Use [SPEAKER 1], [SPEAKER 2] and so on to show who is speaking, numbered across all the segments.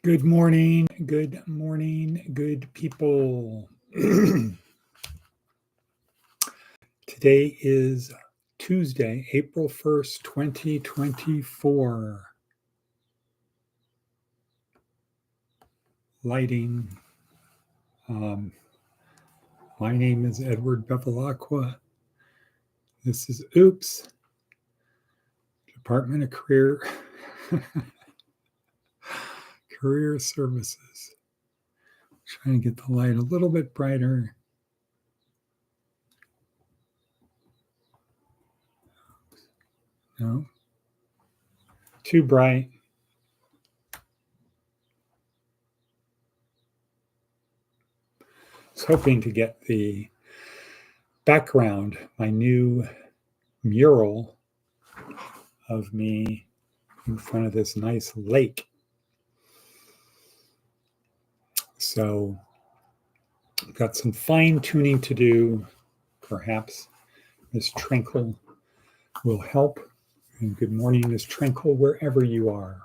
[SPEAKER 1] Good morning, good people. Today is Tuesday, April 1st, 2024. Lighting. My name is Edward Bevilacqua. This is Oops, Department of Career Services. Trying to get the light a little bit brighter. No, too bright. I was hoping to get the background, my new mural of me in front of this nice lake. So I've got some fine tuning to do. Perhaps Miss Trinkle will help. And good morning, Miss Trinkle, wherever you are.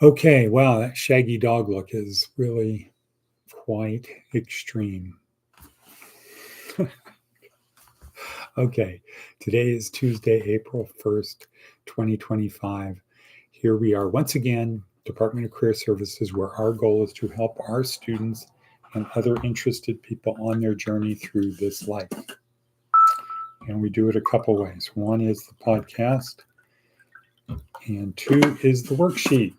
[SPEAKER 1] Okay, wow, that shaggy dog look is really quite extreme. Okay, today is Tuesday, April 1st, 2025. Here we are once again, Department of Career Services, where our goal is to help our students and other interested people on their journey through this life. And we do it a couple ways. One is the podcast, and two is the worksheet.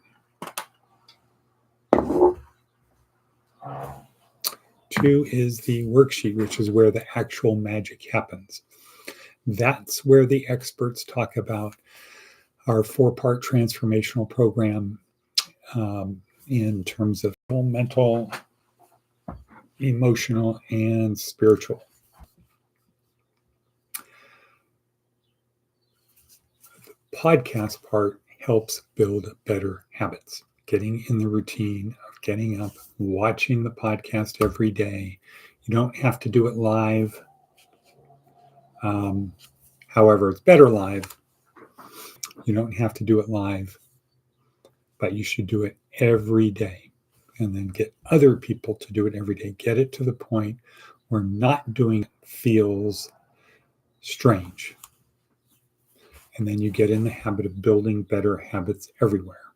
[SPEAKER 1] Two is the worksheet, which is where the actual magic happens. That's where the experts talk about our 4-part transformational program in terms of mental, emotional, and spiritual. The podcast part helps build better habits, getting in the routine of getting up, watching the podcast every day. You don't have to do it live. However, it's better live. You don't have to do it live, but you should do it every day, and then get other people to do it every day. Get it to the point where not doing it feels strange. And then you get in the habit of building better habits everywhere.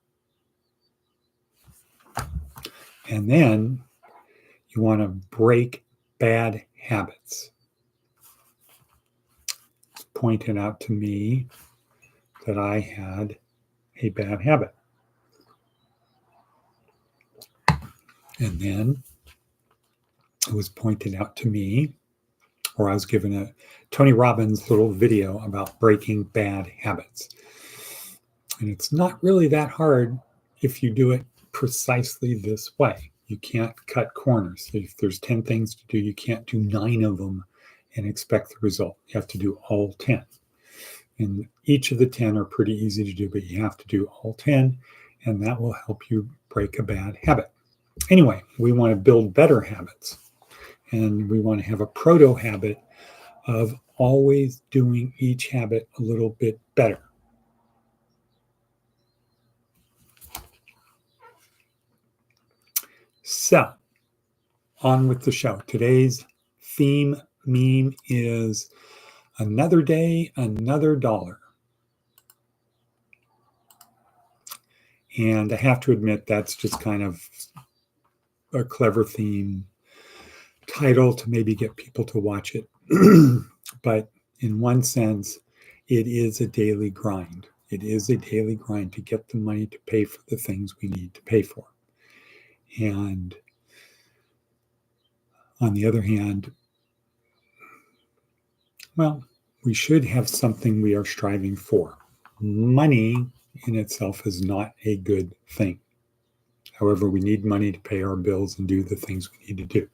[SPEAKER 1] And then you want to break bad habits. It's pointed out to me that I had a bad habit. And then it was pointed out to me, or I was given a Tony Robbins little video about breaking bad habits. And it's not really that hard if you do it precisely this way. You can't cut corners. If there's 10 things to do, you can't do 9 of them and expect the result. You have to do all 10. And each of the 10 are pretty easy to do, but you have to do all 10, and that will help you break a bad habit. Anyway, we want to build better habits, and we want to have a proto habit of always doing each habit a little bit better. So, on with the show. Today's theme meme is another day, another dollar. And I have to admit, that's just kind of a clever theme title to maybe get people to watch it. But in one sense, it is a daily grind. It is a daily grind to get the money to pay for the things we need to pay for. And on the other hand, well, we should have something we are striving for. Money in itself is not a good thing. However, we need money to pay our bills and do the things we need to do.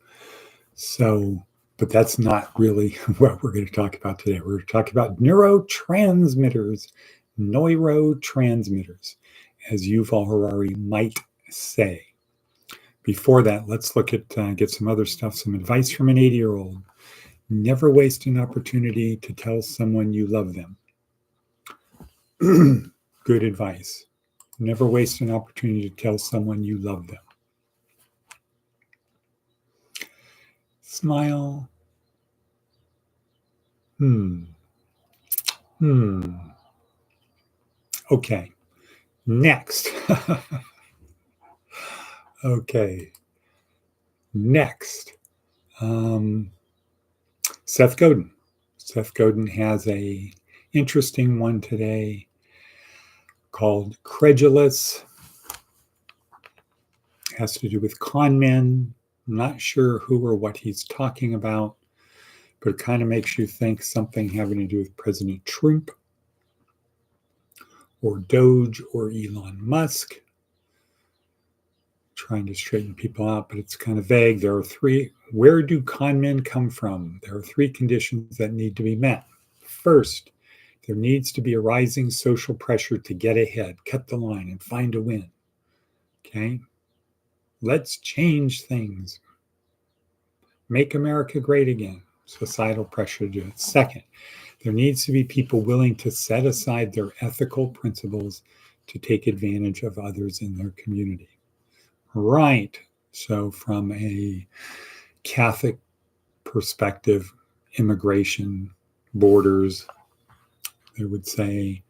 [SPEAKER 1] So, but that's not really what we're going to talk about today. We're going to talk about neurotransmitters, as Yuval Harari might say. Before that, let's look at, get some other stuff, some advice from an 80-year-old. Never waste an opportunity to tell someone you love them. Good advice. Never waste an opportunity to tell someone you love them. Smile. Okay. Next. Okay. Next. Seth Godin. Seth Godin has a interesting one today called Credulous. It has to do with con men. I'm not sure who or what he's talking about, but it kind of makes you think something having to do with President Trump or Doge or Elon Musk, trying to straighten people out, but it's kind of vague. There are three. Where do con men come from? There are three conditions that need to be met. First, there needs to be a rising social pressure to get ahead, cut the line, and find a win. Okay? Let's change things. Make America great again. Societal pressure to do it. Second, there needs to be people willing to set aside their ethical principles to take advantage of others in their community. Right. So from a Catholic perspective, immigration, borders, they would say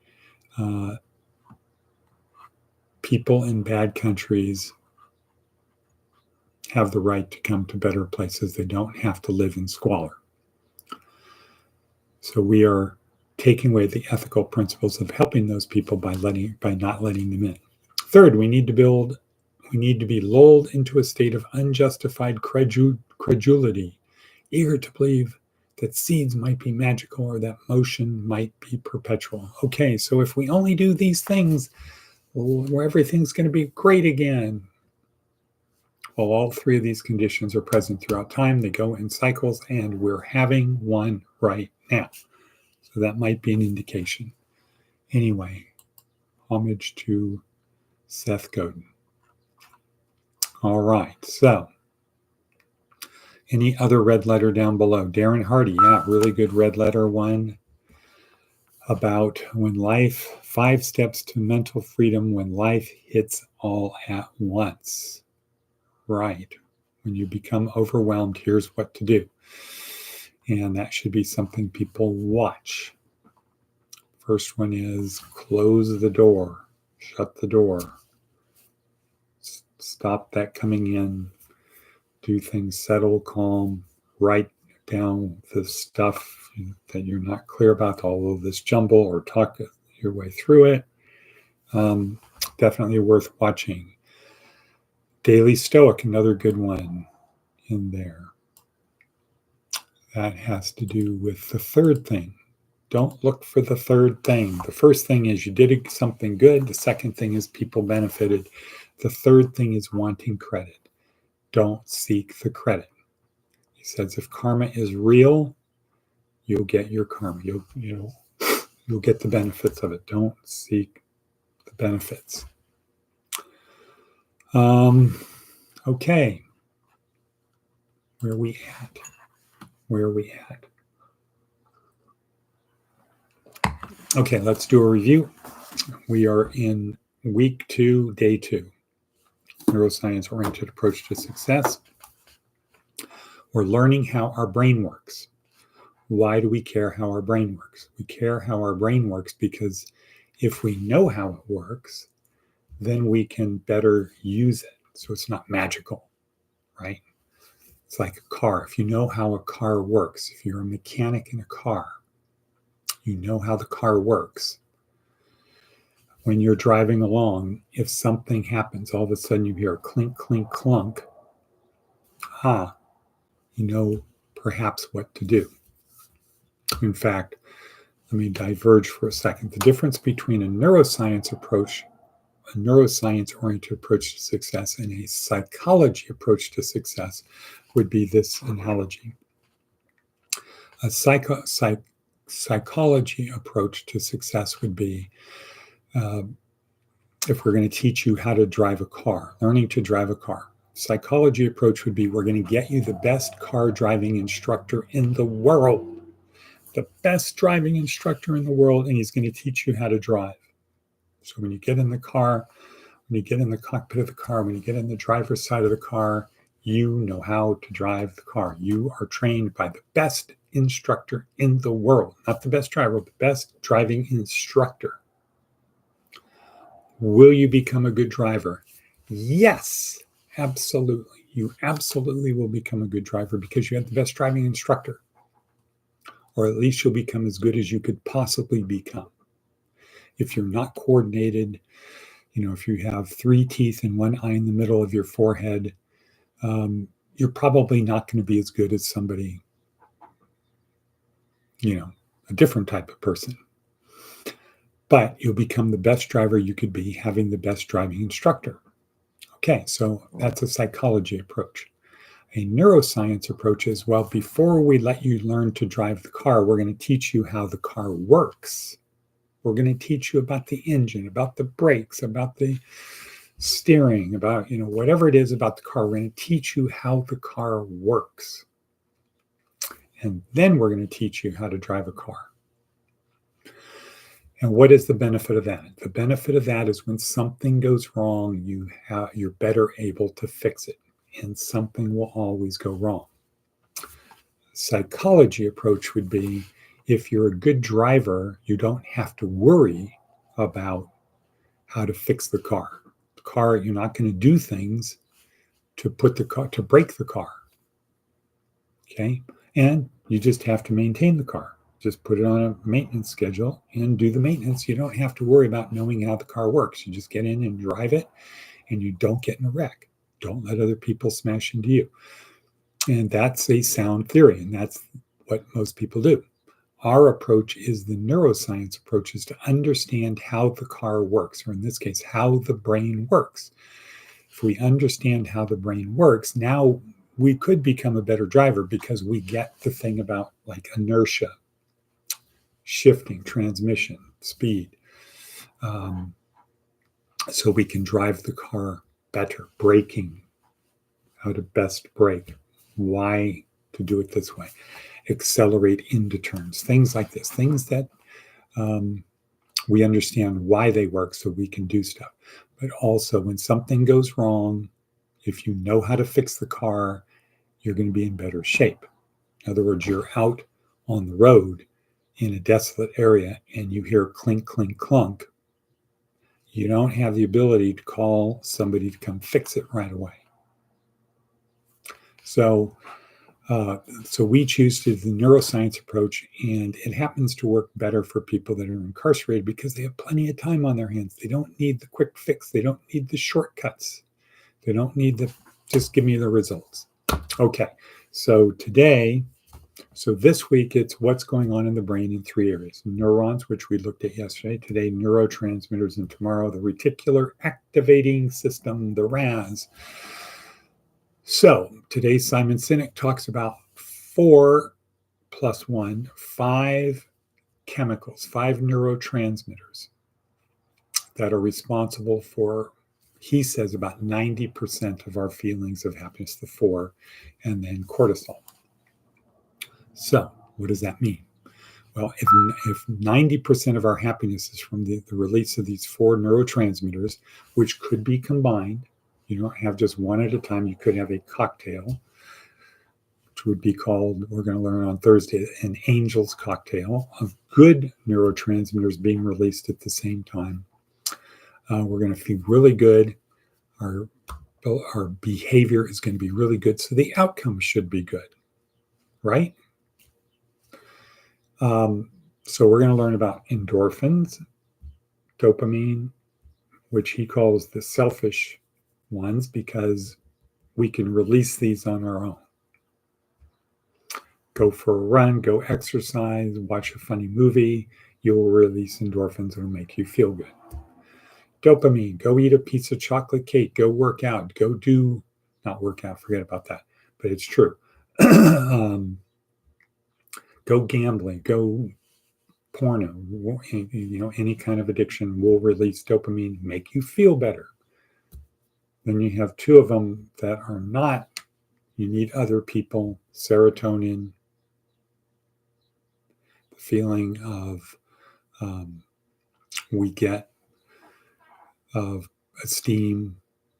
[SPEAKER 1] people in bad countries have the right to come to better places. They don't have to live in squalor. So we are taking away the ethical principles of helping those people by not letting them in. Third, we need to be lulled into a state of unjustified credulity, eager to believe that seeds might be magical or that motion might be perpetual. Okay, so if we only do these things, well, everything's going to be great again. Well, all three of these conditions are present throughout time. They go in cycles, and we're having one right now. So that might be an indication. Anyway, homage to Seth Godin. All right, so any other red letter down below? Darren Hardy, yeah, really good red letter one about 5 steps to mental freedom when life hits all at once. Right. When you become overwhelmed, here's what to do. And that should be something people watch. First one is close the door, shut the door, stop that coming in, do things, settle, calm, write down the stuff that you're not clear about, all of this jumble, or talk your way through it. Definitely worth watching. Daily Stoic, another good one in there. That has to do with the third thing. Don't look for the third thing. The first thing is you did something good. The second thing is people benefited. The third thing is wanting credit. Don't seek the credit. He says if karma is real, you'll get your karma. You'll get the benefits of it. Don't seek the benefits. Okay. Where are we at? Okay, let's do a review. We are in week 2, day 2. Neuroscience-oriented approach to success. We're learning how our brain works. Why do we care how our brain works? We care how our brain works because if we know how it works, then we can better use it. So it's not magical, right? It's like a car. If you know how a car works, if you're a mechanic in a car, you know how the car works. When you're driving along, if something happens, all of a sudden you hear a clink, clink, clunk. You know perhaps what to do. In fact, let me diverge for a second. The difference between a neuroscience-oriented approach to success and a psychology approach to success would be this analogy. A psychology approach to success would be if we're going to teach you how to drive a car, learning to drive a car. Psychology approach would be we're going to get you the best car driving instructor in the world, the best driving instructor in the world, and he's going to teach you how to drive. So when you get in the car, when you get in the cockpit of the car, when you get in the driver's side of the car, you know how to drive the car. You are trained by the best instructor in the world, not the best driver, the best driving instructor. Will you become a good driver? Yes, absolutely. You absolutely will become a good driver because you have the best driving instructor, or at least you'll become as good as you could possibly become. If you're not coordinated, if you have 3 teeth and 1 eye in the middle of your forehead, you're probably not going to be as good as somebody, a different type of person. But you'll become the best driver you could be having the best driving instructor. Okay, so that's a psychology approach. A neuroscience approach is, well, before we let you learn to drive the car, we're going to teach you how the car works. We're going to teach you about the engine, about the brakes, about the steering, about, whatever it is about the car. We're going to teach you how the car works. And then we're going to teach you how to drive a car. And what is the benefit of that? The benefit of that is when something goes wrong, you're better able to fix it. And something will always go wrong. Psychology approach would be, if you're a good driver, you don't have to worry about how to fix the car. The car, you're not going to do things to break the car. Okay? And you just have to maintain the car. Just put it on a maintenance schedule and do the maintenance. You don't have to worry about knowing how the car works. You just get in and drive it, and you don't get in a wreck. Don't let other people smash into you. And that's a sound theory, and that's what most people do. Our approach is the neuroscience approach, is to understand how the car works, or in this case, how the brain works. If we understand how the brain works, now we could become a better driver because we get the thing about like inertia, shifting, transmission, speed. So we can drive the car better, braking, how to best brake, why to do it this way, accelerate into turns, things like this, things that we understand why they work so we can do stuff. But also when something goes wrong, if you know how to fix the car, you're going to be in better shape. In other words, you're out on the road in a desolate area and you hear clink, clink, clunk. You don't have the ability to call somebody to come fix it right away. So we choose to do the neuroscience approach, and it happens to work better for people that are incarcerated because they have plenty of time on their hands. They don't need the quick fix. They don't need the shortcuts. They don't need just give me the results. Okay, so this week, it's what's going on in the brain in 3 areas. Neurons, which we looked at yesterday. Today, neurotransmitters, and tomorrow, the reticular activating system, the RAS. So today, Simon Sinek talks about 4 + 1, 5 chemicals, 5 neurotransmitters that are responsible for, he says, about 90% of our feelings of happiness, the 4, and then cortisol. So what does that mean? Well, if 90% of our happiness is from the release of these 4 neurotransmitters, which could be combined, you don't have just one at a time. You could have a cocktail, which would be called, we're going to learn on Thursday, an angel's cocktail of good neurotransmitters being released at the same time. We're going to feel really good. Our behavior is going to be really good. So the outcome should be good, right? So we're going to learn about endorphins, dopamine, which he calls the selfish ones because we can release these on our own. Go for a run, go exercise, watch a funny movie. You'll release endorphins that will make you feel good. Dopamine, go eat a piece of chocolate cake, go work out, not work out, forget about that, but it's true. Go gambling, go porno, any kind of addiction will release dopamine, make you feel better. Then you have 2 of them that are not, you need other people, serotonin, the feeling of we get of esteem,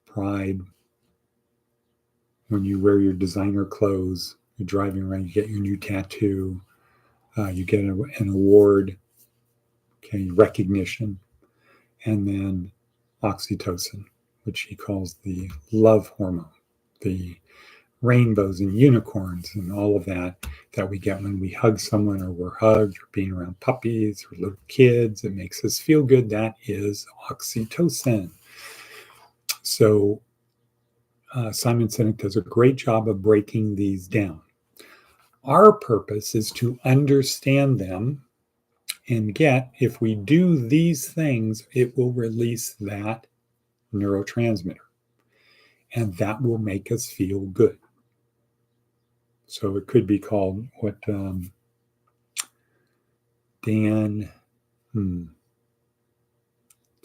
[SPEAKER 1] pride. When you wear your designer clothes, you're driving around, you get your new tattoo, you get an award, okay, recognition, and then oxytocin, which he calls the love hormone, the rainbows and unicorns and all of that we get when we hug someone or we're hugged or being around puppies or little kids. It makes us feel good. That is oxytocin. So Simon Sinek does a great job of breaking these down. Our purpose is to understand them and get, if we do these things, it will release that neurotransmitter. And that will make us feel good. So it could be called what Dan, it's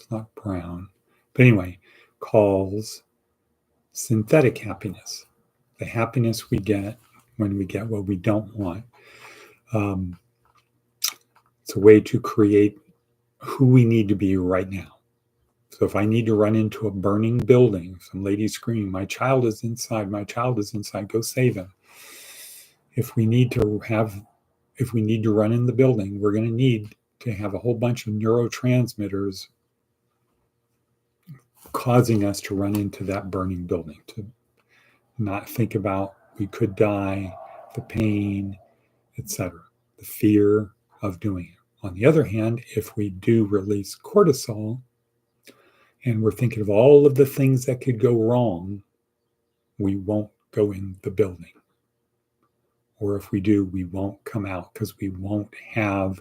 [SPEAKER 1] not Brown, but anyway, calls synthetic happiness. The happiness we get when we get what we don't want. It's a way to create who we need to be right now. So if I need to run into a burning building, some lady screaming, my child is inside, go save him. If we need to run in the building, we're going to need to have a whole bunch of neurotransmitters causing us to run into that burning building, to not think about we could die, the pain, etc., the fear of doing it. On the other hand, if we do release cortisol and we're thinking of all of the things that could go wrong, we won't go in the building. Or if we do, we won't come out because we won't have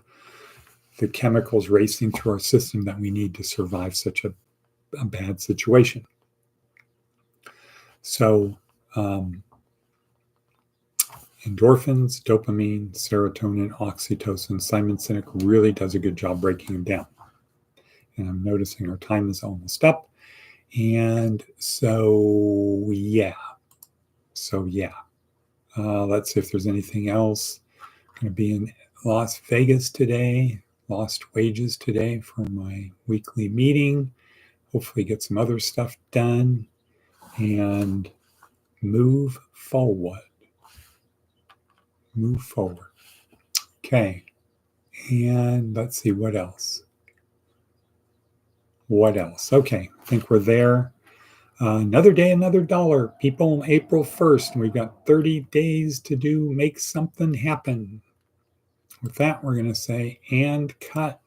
[SPEAKER 1] the chemicals racing through our system that we need to survive such a bad situation. So endorphins, dopamine, serotonin, oxytocin, Simon Sinek really does a good job breaking them down. And I'm noticing our time is almost up. And so, yeah. Let's see if there's anything else. I'm going to be in Las Vegas today, Lost Wages today for my weekly meeting. Hopefully get some other stuff done and move forward. Okay. And let's see, what else? Okay, I think we're there. Another day, another dollar. People, April 1st, and we've got 30 days to make something happen. With that, we're going to say, and cut.